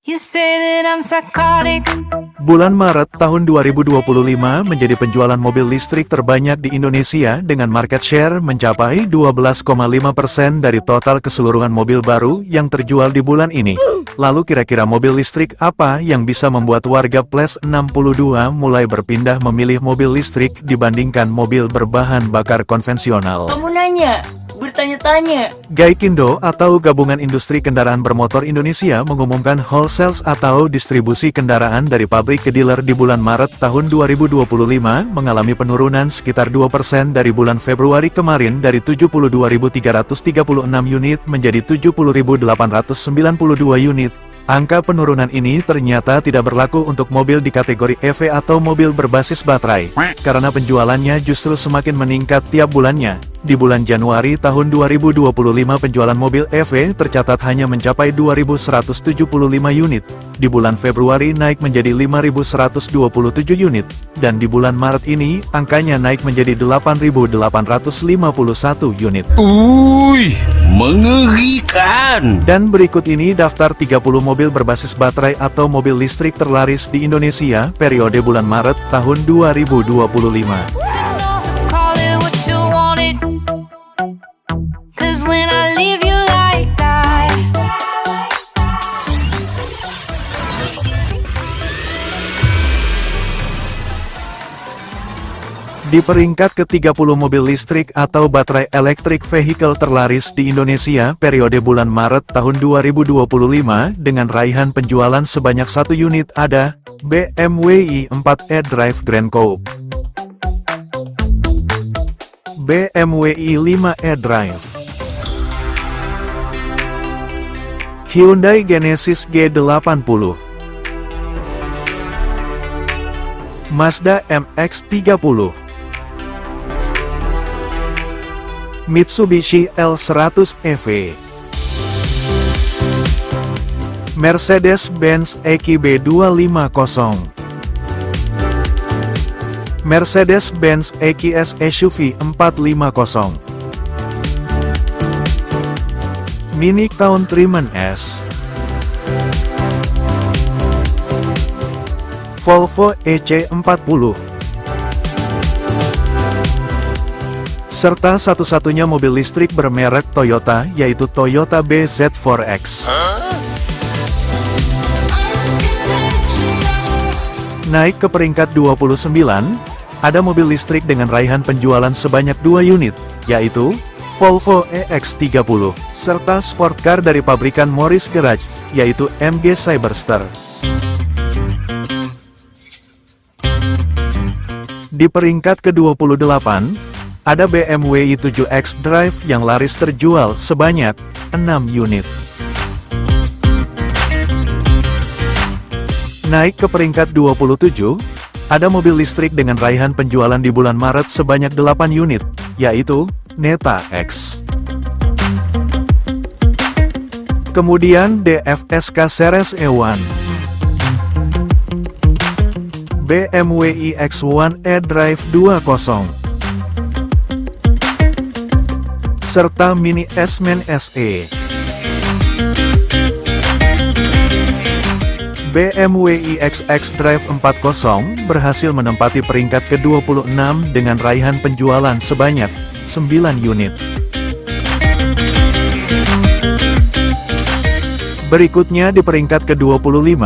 You say that I'm psychotic. Bulan Maret tahun 2025 menjadi penjualan mobil listrik terbanyak di Indonesia dengan market share mencapai 12,5% dari total keseluruhan mobil baru yang terjual di bulan ini. Lalu kira-kira mobil listrik apa yang bisa membuat warga plus 62 mulai berpindah memilih mobil listrik dibandingkan mobil berbahan bakar konvensional? Kamu nanya, bertanya-tanya. Gaikindo atau Gabungan Industri Kendaraan Bermotor Indonesia mengumumkan wholesale atau distribusi kendaraan dari pabrik ke dealer di bulan Maret tahun 2025 mengalami penurunan sekitar 2% dari bulan Februari kemarin dari 72.336 unit menjadi 70.892 unit. Angka penurunan ini ternyata tidak berlaku untuk mobil di kategori EV atau mobil berbasis baterai, karena penjualannya justru semakin meningkat tiap bulannya. Di bulan Januari tahun 2025 penjualan mobil EV tercatat hanya mencapai 2.175 unit, di bulan Februari naik menjadi 5.127 unit, dan di bulan Maret ini angkanya naik menjadi 8.851 unit. Mengerikan. Dan berikut ini daftar 30 mobil berbasis baterai atau mobil listrik terlaris di Indonesia periode bulan Maret tahun 2025. Call it what you want it. 'Cause when I leave you like that. Di peringkat ke-30 mobil listrik atau baterai electric vehicle terlaris di Indonesia periode bulan Maret tahun 2025 dengan raihan penjualan sebanyak 1 unit ada BMW i4 eDrive Grand Coupe, BMW i5 eDrive, Hyundai Genesis G80, Mazda MX-30, Mitsubishi L100 EV, Mercedes-Benz EQB 250, Mercedes-Benz EQS SUV 450, Mini Countryman S, Volvo EC40, serta satu-satunya mobil listrik bermerek Toyota, yaitu Toyota BZ4X. Naik ke peringkat 29, ada mobil listrik dengan raihan penjualan sebanyak 2 unit, yaitu Volvo EX30, serta sport car dari pabrikan Morris Garage, yaitu MG Cyberster. Di peringkat ke-28, ada BMW i7 xDrive yang laris terjual sebanyak 6 unit. Naik ke peringkat 27, ada mobil listrik dengan raihan penjualan di bulan Maret sebanyak 8 unit, yaitu Neta X. Kemudian DFSK Series E1, BMW iX1 eDrive 20, serta Mini S-Man SE. BMW iX xDrive 40 berhasil menempati peringkat ke-26 dengan raihan penjualan sebanyak 9 unit. Berikutnya di peringkat ke-25,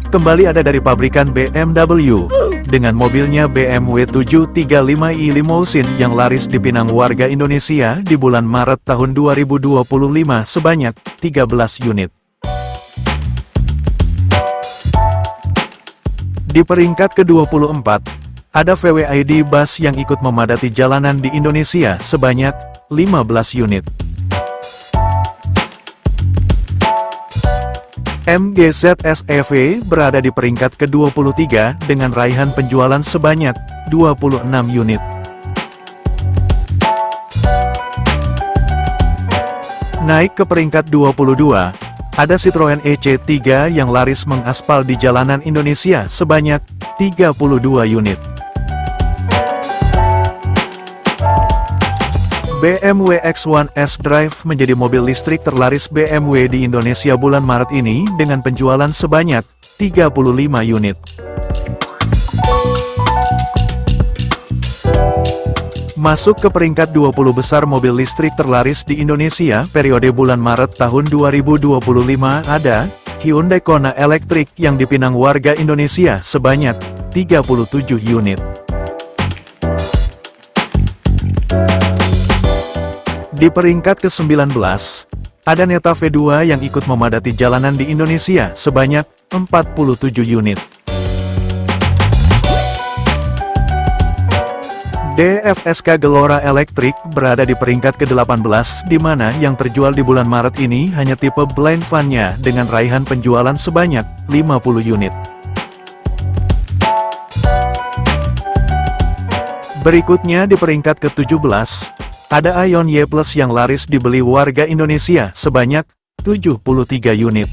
kembali ada dari pabrikan BMW, dengan mobilnya BMW 735i Limousine yang laris dipinang warga Indonesia di bulan Maret tahun 2025 sebanyak 13 unit. Di peringkat ke-24, ada VW ID Bus yang ikut memadati jalanan di Indonesia sebanyak 15 unit. MGZ SEV berada di peringkat ke-23 dengan raihan penjualan sebanyak 26 unit. Naik ke peringkat 22, ada Citroen EC3 yang laris mengaspal di jalanan Indonesia sebanyak 32 unit. BMW X1 S-Drive menjadi mobil listrik terlaris BMW di Indonesia bulan Maret ini dengan penjualan sebanyak 35 unit. Masuk ke peringkat 20 besar mobil listrik terlaris di Indonesia periode bulan Maret tahun 2025 ada Hyundai Kona Electric yang dipinang warga Indonesia sebanyak 37 unit. Di peringkat ke-19, ada Neta V2 yang ikut memadati jalanan di Indonesia sebanyak 47 unit. DFSK Gelora Electric berada di peringkat ke-18 di mana yang terjual di bulan Maret ini hanya tipe blind van-nya dengan raihan penjualan sebanyak 50 unit. Berikutnya di peringkat ke-17, ada Ion Y Plus yang laris dibeli warga Indonesia sebanyak 73 unit.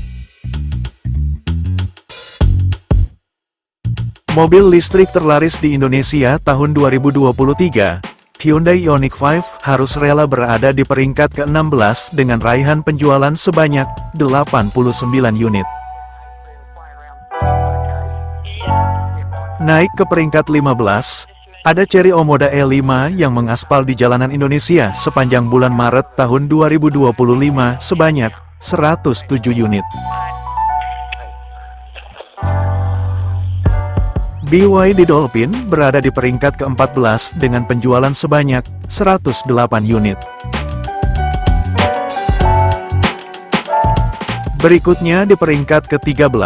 Mobil listrik terlaris di Indonesia tahun 2023, Hyundai Ioniq 5 harus rela berada di peringkat ke-16 dengan raihan penjualan sebanyak 89 unit. Naik ke peringkat 15, ada Chery Omoda E5 yang mengaspal di jalanan Indonesia sepanjang bulan Maret tahun 2025 sebanyak 107 unit. BYD Dolphin berada di peringkat ke-14 dengan penjualan sebanyak 108 unit. Berikutnya di peringkat ke-13,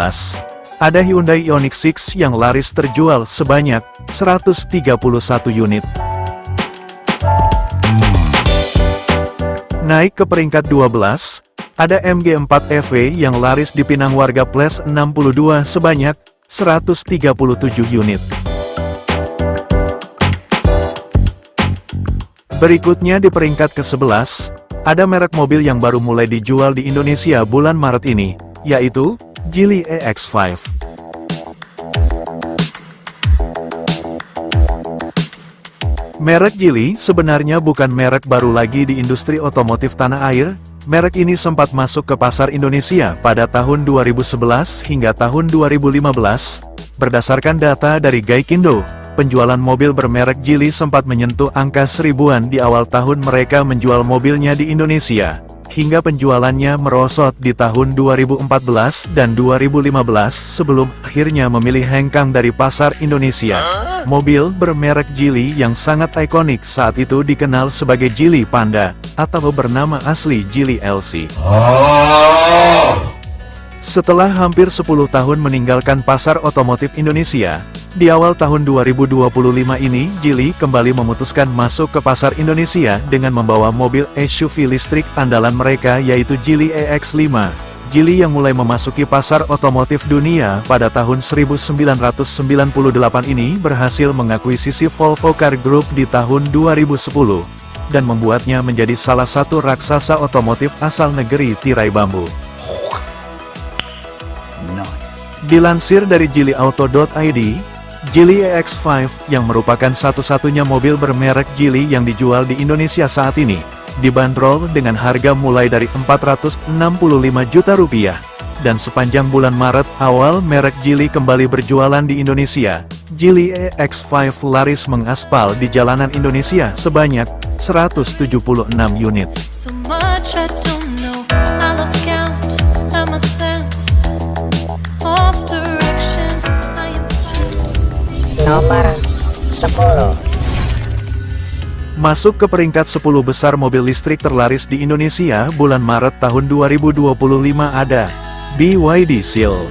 ada Hyundai Ioniq 6 yang laris terjual sebanyak 131 unit. Naik ke peringkat 12, ada MG4 EV yang laris dipinang warga Ples 62 sebanyak 137 unit. Berikutnya di peringkat ke-11, ada merek mobil yang baru mulai dijual di Indonesia bulan Maret ini, yaitu Geely EX5. Merek Geely sebenarnya bukan merek baru lagi di industri otomotif tanah air. Merek ini sempat masuk ke pasar Indonesia pada tahun 2011 hingga tahun 2015. Berdasarkan data dari Gaikindo, penjualan mobil bermerek Geely sempat menyentuh angka seribuan di awal tahun mereka menjual mobilnya di Indonesia, hingga penjualannya merosot di tahun 2014 dan 2015 sebelum akhirnya memilih hengkang dari pasar Indonesia. Mobil bermerek Geely yang sangat ikonik saat itu dikenal sebagai Geely Panda, atau bernama asli Geely LC. Setelah hampir 10 tahun meninggalkan pasar otomotif Indonesia, di awal tahun 2025 ini Geely kembali memutuskan masuk ke pasar Indonesia dengan membawa mobil SUV listrik andalan mereka yaitu Geely EX5. Geely yang mulai memasuki pasar otomotif dunia pada tahun 1998 ini berhasil mengakuisisi Volvo Car Group di tahun 2010, dan membuatnya menjadi salah satu raksasa otomotif asal negeri tirai bambu. Dilansir dari geelyauto.id, Geely EX5 yang merupakan satu-satunya mobil bermerek Geely yang dijual di Indonesia saat ini, dibanderol dengan harga mulai dari Rp465 juta, dan sepanjang bulan Maret awal merek Geely kembali berjualan di Indonesia. Geely EX5 laris mengaspal di jalanan Indonesia sebanyak 176 unit. So much I don't know. I lost count of my sense of direction. I am Nomor 10. Masuk ke peringkat 10 besar mobil listrik terlaris di Indonesia bulan Maret tahun 2025 ada BYD Seal.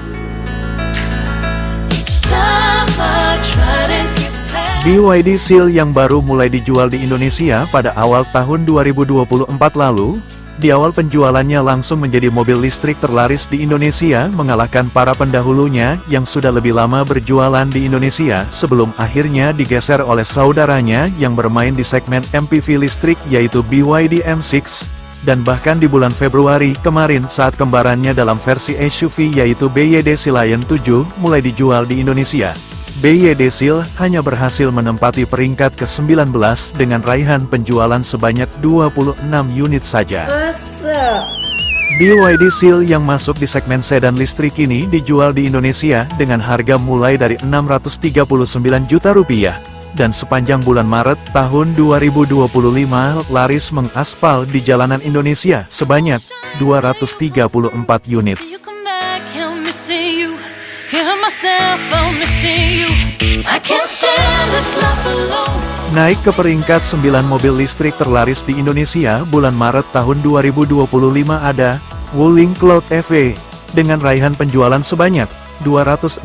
BYD Seal yang baru mulai dijual di Indonesia pada awal tahun 2024 lalu, di awal penjualannya langsung menjadi mobil listrik terlaris di Indonesia mengalahkan para pendahulunya yang sudah lebih lama berjualan di Indonesia sebelum akhirnya digeser oleh saudaranya yang bermain di segmen MPV listrik yaitu BYD M6, dan bahkan di bulan Februari kemarin saat kembarannya dalam versi SUV yaitu BYD Sea Lion 7 mulai dijual di Indonesia. BYD Seal hanya berhasil menempati peringkat ke-19 dengan raihan penjualan sebanyak 26 unit saja. BYD Seal yang masuk di segmen sedan listrik ini dijual di Indonesia dengan harga mulai dari Rp639 juta, dan sepanjang bulan Maret tahun 2025 laris mengaspal di jalanan Indonesia sebanyak 234 unit. Naik ke peringkat 9 mobil listrik terlaris di Indonesia bulan Maret tahun 2025 ada Wuling Cloud EV dengan raihan penjualan sebanyak 266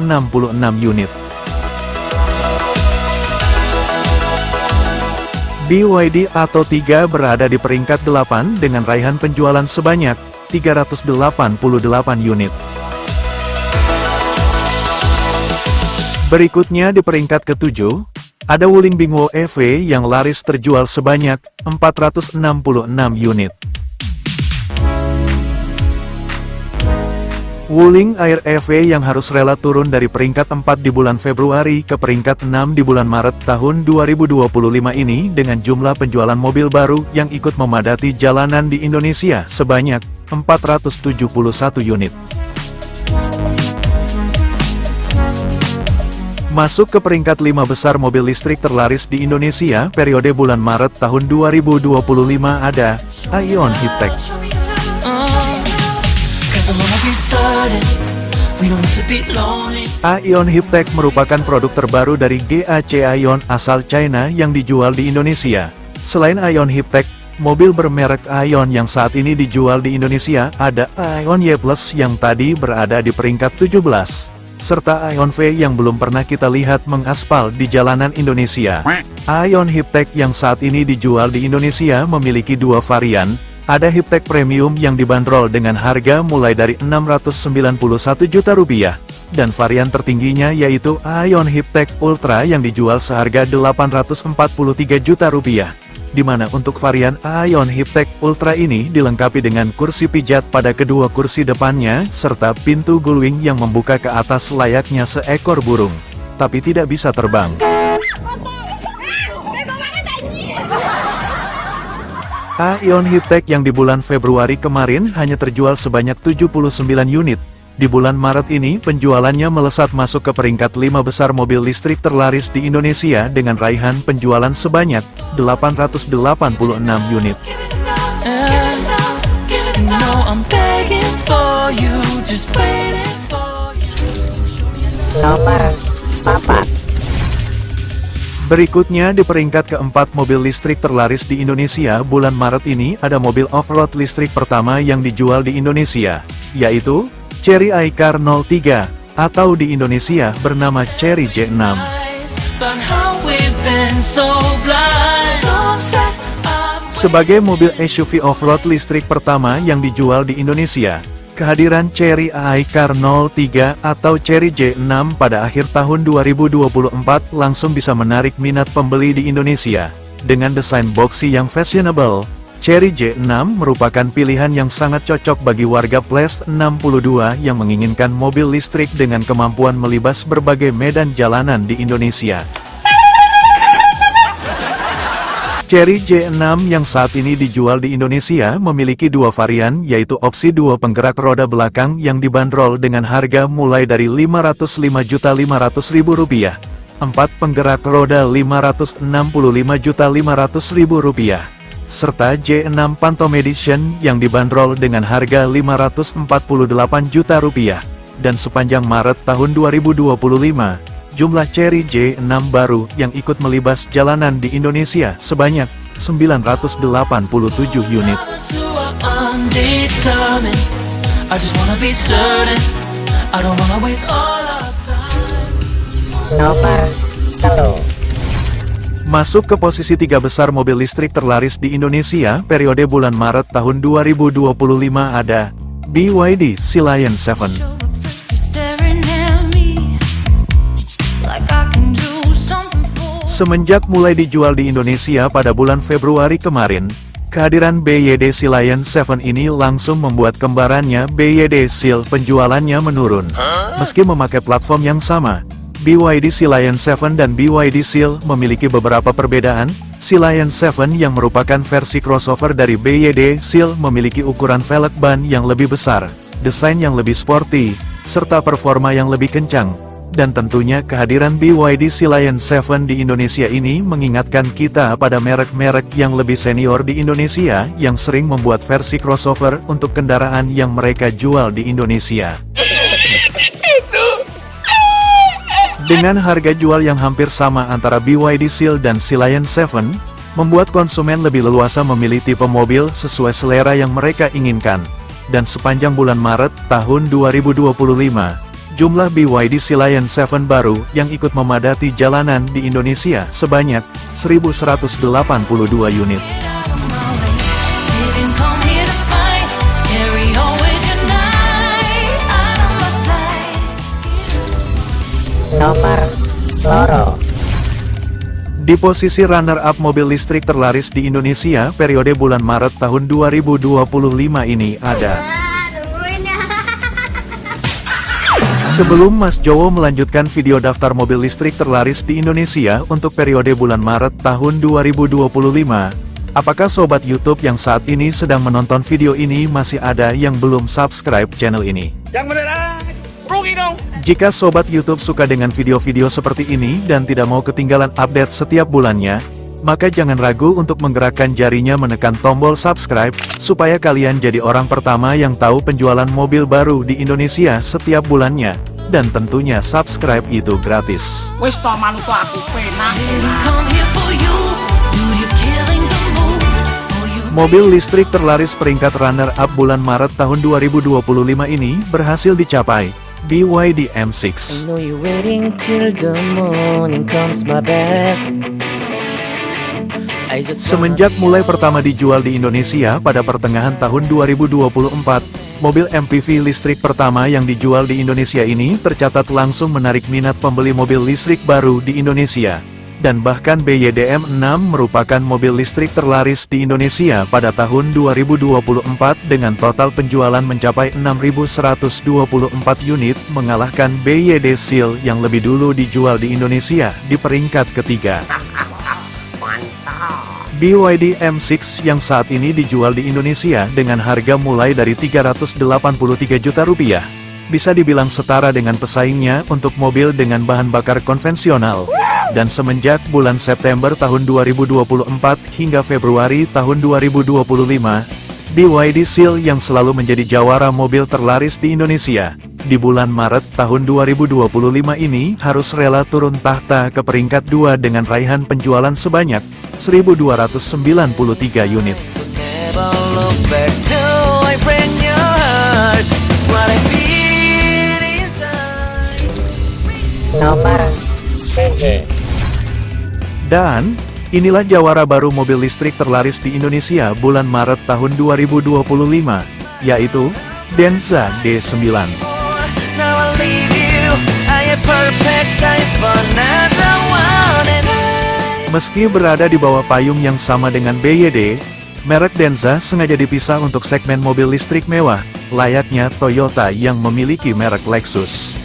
unit. BYD Atto 3 berada di peringkat 8 dengan raihan penjualan sebanyak 388 unit. Berikutnya di peringkat ke-7, ada Wuling Bingwo EV yang laris terjual sebanyak 466 unit. Wuling Air EV yang harus rela turun dari peringkat 4 di bulan Februari ke peringkat 6 di bulan Maret tahun 2025 ini dengan jumlah penjualan mobil baru yang ikut memadati jalanan di Indonesia sebanyak 471 unit. Masuk ke peringkat 5 besar mobil listrik terlaris di Indonesia periode bulan Maret tahun 2025 ada Aion Hiptek. Aion Hiptek merupakan produk terbaru dari GAC Aion asal China yang dijual di Indonesia. Selain Aion Hiptek, mobil bermerek Aion yang saat ini dijual di Indonesia ada Aion Y Plus yang tadi berada di peringkat 17. Serta Aion V yang belum pernah kita lihat mengaspal di jalanan Indonesia. Aion Hiptek yang saat ini dijual di Indonesia memiliki dua varian, ada Hiptek Premium yang dibanderol dengan harga mulai dari Rp691 juta, dan varian tertingginya yaitu Aion Hiptek Ultra yang dijual seharga Rp843 juta, di mana untuk varian Aion Hiptek Ultra ini dilengkapi dengan kursi pijat pada kedua kursi depannya, serta pintu gullwing yang membuka ke atas layaknya seekor burung, tapi tidak bisa terbang. Aion Hiptek yang di bulan Februari kemarin hanya terjual sebanyak 79 unit. Di bulan Maret ini penjualannya melesat masuk ke peringkat 5 besar mobil listrik terlaris di Indonesia dengan raihan penjualan sebanyak 886 unit. Nomor 4. Berikutnya di peringkat keempat mobil listrik terlaris di Indonesia bulan Maret ini ada mobil off-road listrik pertama yang dijual di Indonesia, yaitu Chery iCar 03, atau di Indonesia bernama Chery J6. Sebagai mobil SUV off-road listrik pertama yang dijual di Indonesia, kehadiran Chery iCar 03 atau Chery J6 pada akhir tahun 2024 langsung bisa menarik minat pembeli di Indonesia. Dengan desain boxy yang fashionable, Chery J6 merupakan pilihan yang sangat cocok bagi warga plus 62 yang menginginkan mobil listrik dengan kemampuan melibas berbagai medan jalanan di Indonesia. Chery J6 yang saat ini dijual di Indonesia memiliki dua varian, yaitu opsi dua penggerak roda belakang yang dibanderol dengan harga mulai dari Rp505.500.000, 4 penggerak roda Rp565.500.000, serta J6 Phantom Edition yang dibanderol dengan harga Rp548 juta, dan sepanjang Maret tahun 2025, jumlah Chery J6 baru yang ikut melibas jalanan di Indonesia sebanyak 987 unit. Nomor 3. Masuk ke posisi 3 besar mobil listrik terlaris di Indonesia periode bulan Maret tahun 2025 ada BYD Sea Lion 7. Semenjak mulai dijual di Indonesia pada bulan Februari kemarin, kehadiran BYD Sea Lion 7 ini langsung membuat kembarannya BYD Seal penjualannya menurun. Meski memakai platform yang sama, BYD Sea Lion 7 dan BYD Seal memiliki beberapa perbedaan. Sea Lion 7 yang merupakan versi crossover dari BYD Seal memiliki ukuran velg ban yang lebih besar, desain yang lebih sporty, serta performa yang lebih kencang. Dan tentunya kehadiran BYD Sea Lion 7 di Indonesia ini mengingatkan kita pada merek-merek yang lebih senior di Indonesia yang sering membuat versi crossover untuk kendaraan yang mereka jual di Indonesia. Dengan harga jual yang hampir sama antara BYD Seal dan Sea Lion 7, membuat konsumen lebih leluasa memilih tipe mobil sesuai selera yang mereka inginkan. Dan sepanjang bulan Maret tahun 2025, jumlah BYD Sea Lion 7 baru yang ikut memadati jalanan di Indonesia sebanyak 1.182 unit. Didn't come here to fight, carry on with your night, out of my sight. Nomor loro. Di posisi runner-up mobil listrik terlaris di Indonesia periode bulan Maret tahun 2025 ini ada. Sebelum Mas Jowo melanjutkan video daftar mobil listrik terlaris di Indonesia untuk periode bulan Maret tahun 2025, apakah sobat YouTube yang saat ini sedang menonton video ini masih ada yang belum subscribe channel ini? Yang beneran, rugi dong. Jika sobat YouTube suka dengan video-video seperti ini dan tidak mau ketinggalan update setiap bulannya, maka jangan ragu untuk menggerakkan jarinya menekan tombol subscribe, supaya kalian jadi orang pertama yang tahu penjualan mobil baru di Indonesia setiap bulannya. Dan tentunya subscribe itu gratis. Wis to manut aku penak. Didn't come here for you, dude, you're killing the mood. Oh, you Mobil listrik terlaris peringkat runner-up bulan Maret tahun 2025 ini berhasil dicapai BYD M6. I know you're waiting till the morning comes my bed. Semenjak mulai pertama dijual di Indonesia pada pertengahan tahun 2024, mobil MPV listrik pertama yang dijual di Indonesia ini tercatat langsung menarik minat pembeli mobil listrik baru di Indonesia. Dan bahkan BYD M6 merupakan mobil listrik terlaris di Indonesia pada tahun 2024 dengan total penjualan mencapai 6.124 unit, mengalahkan BYD Seal yang lebih dulu dijual di Indonesia di peringkat ketiga. BYD M6 yang saat ini dijual di Indonesia dengan harga mulai dari Rp383 juta, bisa dibilang setara dengan pesaingnya untuk mobil dengan bahan bakar konvensional. Dan semenjak bulan September tahun 2024 hingga Februari tahun 2025, BYD Seal yang selalu menjadi jawara mobil terlaris di Indonesia, di bulan Maret tahun 2025 ini harus rela turun tahta ke peringkat 2 dengan raihan penjualan sebanyak 1.293 unit. Never look back till I bring your heart. What I feel inside. Nomor 7. Dan, inilah jawara baru mobil listrik terlaris di Indonesia bulan Maret tahun 2025, yaitu Denza D9. Now I leave you. I am perfect. I for another one and Meski berada di bawah payung yang sama dengan BYD, merek Denza sengaja dipisah untuk segmen mobil listrik mewah, layaknya Toyota yang memiliki merek Lexus.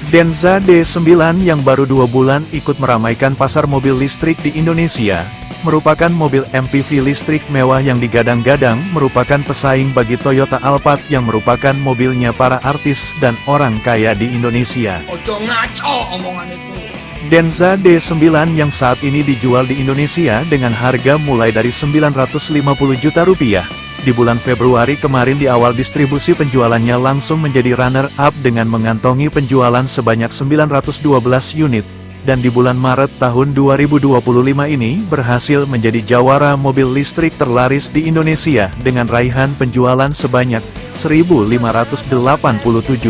Denza D9 yang baru 2 bulan ikut meramaikan pasar mobil listrik di Indonesia, merupakan mobil MPV listrik mewah yang digadang-gadang merupakan pesaing bagi Toyota Alphard yang merupakan mobilnya para artis dan orang kaya di Indonesia. Ojo ngaco omongan itu. Denza D9 yang saat ini dijual di Indonesia dengan harga mulai dari Rp950 juta. Di bulan Februari kemarin di awal distribusi penjualannya langsung menjadi runner-up dengan mengantongi penjualan sebanyak 912 unit. Dan di bulan Maret tahun 2025 ini berhasil menjadi jawara mobil listrik terlaris di Indonesia dengan raihan penjualan sebanyak 1.587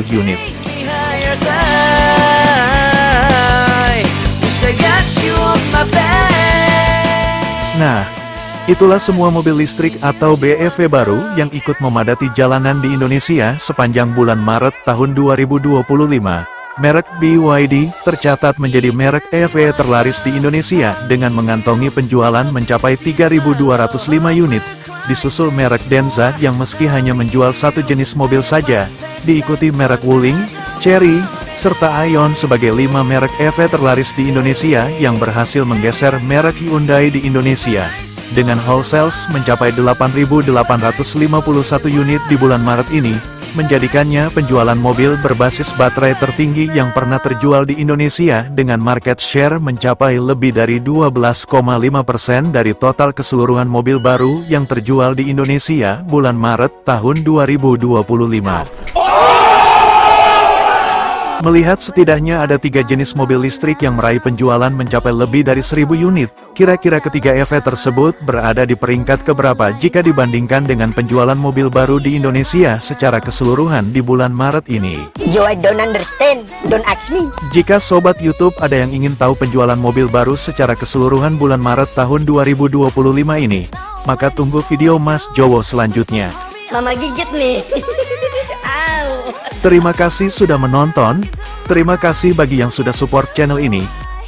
unit. higher side. Wish I got you on my back. Nah, itulah semua mobil listrik atau BEV baru yang ikut memadati jalanan di Indonesia sepanjang bulan Maret tahun 2025. Merek BYD tercatat menjadi merek EV terlaris di Indonesia dengan mengantongi penjualan mencapai 3.205 unit. Disusul merek Denza yang meski hanya menjual satu jenis mobil saja, diikuti merek Wuling, Chery, serta Aion sebagai 5 merek EV terlaris di Indonesia yang berhasil menggeser merek Hyundai di Indonesia. Dengan wholesales mencapai 8.851 unit di bulan Maret ini, menjadikannya penjualan mobil berbasis baterai tertinggi yang pernah terjual di Indonesia dengan market share mencapai lebih dari 12,5% dari total keseluruhan mobil baru yang terjual di Indonesia bulan Maret tahun 2025. Melihat setidaknya ada 3 jenis mobil listrik yang meraih penjualan mencapai lebih dari 1.000 unit, kira-kira ketiga EV tersebut berada di peringkat keberapa jika dibandingkan dengan penjualan mobil baru di Indonesia secara keseluruhan di bulan Maret ini? Yo, I don't understand. Don't ask me. Jika Sobat YouTube ada yang ingin tahu penjualan mobil baru secara keseluruhan bulan Maret tahun 2025 ini, maka tunggu video Mas Jowo selanjutnya. Mama gigit nih. Au. Terima kasih sudah menonton, terima kasih bagi yang sudah support channel ini.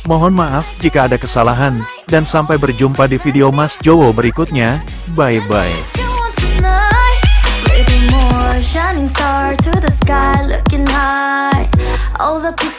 Mohon maaf jika ada kesalahan, dan sampai berjumpa di video Mas Jowo berikutnya. Bye-bye. You want tonight, little more shining star to the sky, looking high. All the people